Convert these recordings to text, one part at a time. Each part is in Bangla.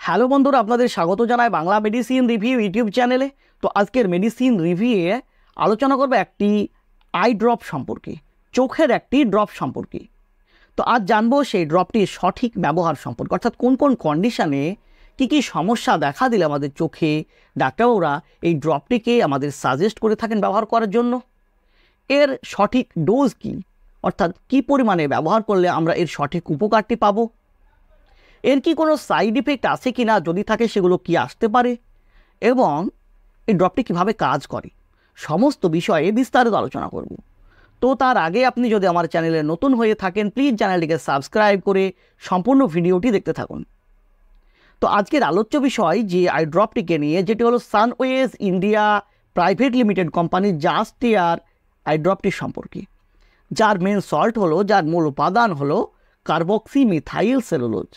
হ্যালো বন্ধুরা, আপনাদের স্বাগত জানাই বাংলা মেডিসিন রিভিউ ইউটিউব চ্যানেলে। তো আজকের মেডিসিন রিভিউয়ে আলোচনা করব একটি আই ড্রপ সম্পর্কে, চোখের একটি ড্রপ সম্পর্কে। তো আজ জানবো সেই ড্রপটির সঠিক ব্যবহার সম্পর্কে, অর্থাৎ কোন কোন কন্ডিশনে কী সমস্যা দেখা দিলে আমাদের চোখে ডাক্তারবাবুরা এই ড্রপটিকে আমাদের সাজেস্ট করে থাকেন ব্যবহার করার জন্য। এর সঠিক ডোজ কী, অর্থাৎ কী পরিমাণে ব্যবহার করলে আমরা এর সঠিক উপকারটি পাবো, এর কি কোনো সাইড ইফেক্ট আছে কি না, যদি থাকে সেগুলো কি আসতে পারে, এবং এই ড্রপটি কীভাবে কাজ করে, সমস্ত বিষয়ে বিস্তারিত আলোচনা করব। তো তার আগে আপনি যদি আমার চ্যানেলে নতুন হয়ে থাকেন, প্লিজ চ্যানেলটিকে সাবস্ক্রাইব করে সম্পূর্ণ ভিডিওটি দেখতে থাকুন। তো আজকের আলোচ্য বিষয় যে আই ড্রপটিকে নিয়ে, যেটি হলো সানওয়েজ ইন্ডিয়া প্রাইভেট লিমিটেড কোম্পানির জাস্ট এয়ার আই ড্রপটি সম্পর্কে, যার মেন সল্ট হলো, যার মূল উপাদান হলো কার্বক্সিমিথাইল সেলুলোজ।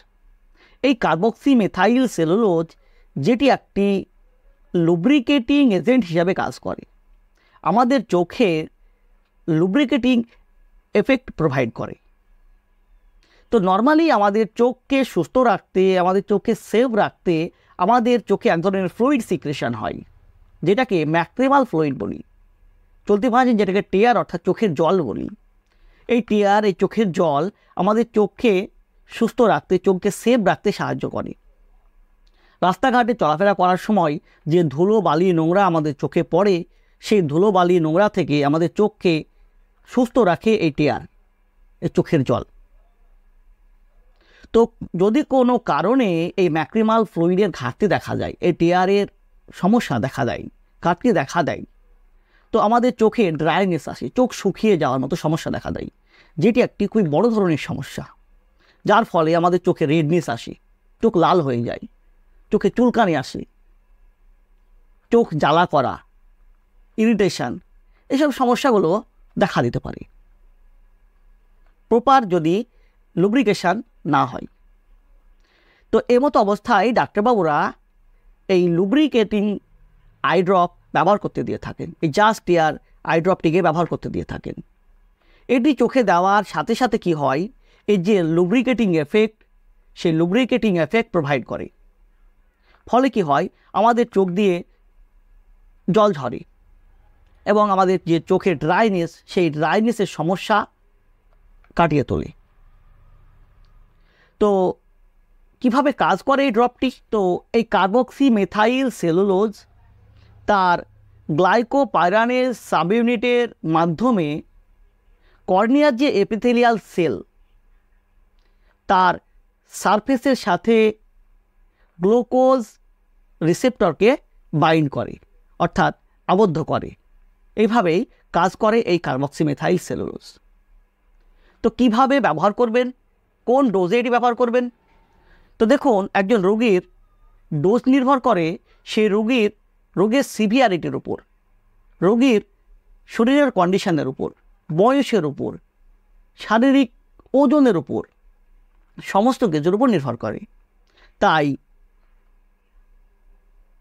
এই কার্বক্সিমিথাইল সেলুলোজ যেটি একটি লুব্রিকেটিং এজেন্ট হিসাবে কাজ করে, আমাদের চোখে লুব্রিকেটিং এফেক্ট প্রোভাইড করে। তো নর্মালি আমাদের চোখকে সুস্থ রাখতে, আমাদের চোখকে সেভ রাখতে আমাদের চোখে এক ধরনের ফ্লুইড সিক্রেশন হয়, যেটাকে ম্যাক্রিমাল ফ্লুইড বলি, চলতি ভাষায় যেটাকে টিয়ার অর্থাৎ চোখের জল বলি। এই টিয়ার, এই চোখের জল আমাদের চোখকে সুস্থ রাখতে, চোখকে সেভ রাখতে সাহায্য করে। রাস্তাঘাটে চলাফেরা করার সময় যে ধুলো বালি নোংরা আমাদের চোখে পড়ে, সেই ধুলো বালি নোংরা থেকে আমাদের চোখকে সুস্থ রাখে এই টিয়ার, এই চোখের জল। তো যদি কোনো কারণে এই ম্যাক্রিমাল ফ্লুইডের ঘাটতি দেখা যায়, এই টিয়ারের সমস্যা দেখা দেয়, ঘাটতি দেখা দেয়, তো আমাদের চোখে ড্রাইনেস আসে, চোখ শুকিয়ে যাওয়ার মতো সমস্যা দেখা দেয়, যেটি একটি খুবই বড় ধরনের সমস্যা, যার ফলে আমাদের চোখে রেডনেস আসে, চোখ লাল হয়ে যায়, চোখে চুলকানি আসে, চোখ জ্বালা করা, ইরিটেশন, এসব সমস্যাগুলো দেখা দিতে পারে প্রপার যদি লুব্রিকেশন না হয়। তো এমতো অবস্থায় ডাক্তারবাবুরা এই লুব্রিকেটিং আই ড্রপ ব্যবহার করতে দিয়ে থাকেন, এই জাস্ট এয়ার আই ড্রপটিকে ব্যবহার করতে দিয়ে থাকেন। এটি চোখে দেওয়ার সাথে সাথে কি হয়, এই যে লুব্রিকেটিং এফেক্ট, সেই লুব্রিকেটিং এফেক্ট প্রোভাইড করে, ফলে কি হয়, আমাদের চোখ দিয়ে জল ঝরে এবং আমাদের যে চোখের ড্রাইনেস, সেই ড্রাইনেসের সমস্যা কাটিয়ে তোলে। তো কিভাবে কাজ করে এই ড্রপটি? তো এই কার্বক্সিমেথাইল সেলুলোজ তার গ্লাইকোপাইরানেজ সাবইউনিটের মাধ্যমে কর্নিয়ার যে এপিথেলিয়াল সেল, তার সারফেসের সাথে গ্লুকোজ রিসেপ্টরকে বাইন্ড করে, অর্থাৎ আবদ্ধ করে। এইভাবেই কাজ করে এই কার্বক্সিমেথাইল সেলুলোজ। তো কিভাবে ব্যবহার করবেন, কোন ডোজে এটি ব্যবহার করবেন? তো দেখুন, একজন রোগীর ডোজ নির্ভর করে সেই রোগের সিভিয়ারিটির উপর, রোগীর শরীরের কন্ডিশনের উপর, বয়সের উপর, শারীরিক ওজনের উপর, সমস্ত কিছুর উপর নির্ভর করে। তাই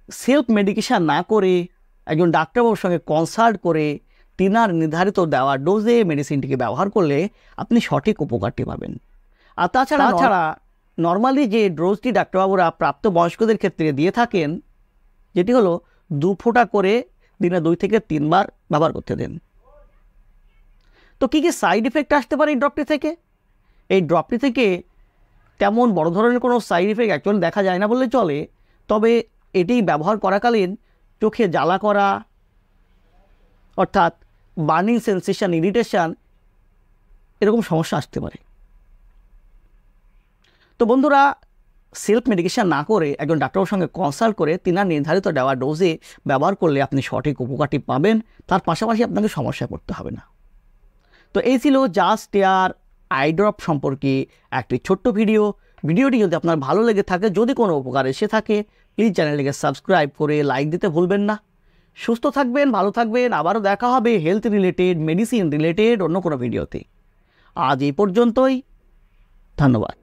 সেলফ মেডিকেশান না করে একজন ডাক্তারবাবুর সঙ্গে কনসাল্ট করে তিনার নির্ধারিত দেওয়া ডোজে মেডিসিনটিকে ব্যবহার করলে আপনি সঠিক উপকারটি পাবেন। আর তাছাড়া নর্মালি যে ডোজটি ডাক্তারবাবুরা প্রাপ্তবয়স্কদের ক্ষেত্রে দিয়ে থাকেন, যেটি হলো 2 ফোঁটা করে দিনে 2 থেকে 3 বার ব্যবহার করতে দেন। তো কী সাইড ইফেক্ট আসতে পারে এই ড্রপটি থেকে? এই ড্রপটি থেকে তেমন বড় ধরনের কোনো সাইড ইফেক্ট অ্যাকচুয়ালি দেখা যায় না বললে চলে, তবে এটি ব্যবহার করাকালীন চোখে জ্বালা করা, অর্থাৎ বার্নিং সেন্সেশন, ইরিটেশন, এরকম সমস্যা আসতে পারে। তো বন্ধুরা, সেলফ মেডিকেশান না করে একজন ডাক্তারের সঙ্গে কনসাল্ট করে তিনার নির্ধারিত দেওয়া ডোজে ব্যবহার করলে আপনি সঠিক উপকারটি পাবেন, তার পাশাপাশি আপনাকে সমস্যায় পড়তে হবে না। তো এই ছিল জাস্ট এয়ার আই ড্রপ সম্পর্কে একটি ছোট্ট ভিডিওটি যদি আপনার ভালো লেগে থাকে, যদি কোনো উপকার এসে থাকে, প্লিজ চ্যানেলটিকে সাবস্ক্রাইব করে লাইক দিতে ভুলবেন না। সুস্থ থাকবেন, ভালো থাকবেন, আবারও দেখা হবে হেলথ রিলেটেড, মেডিসিন রিলেটেড অন্য কোনো ভিডিওতে। আজ এই পর্যন্তই, ধন্যবাদ।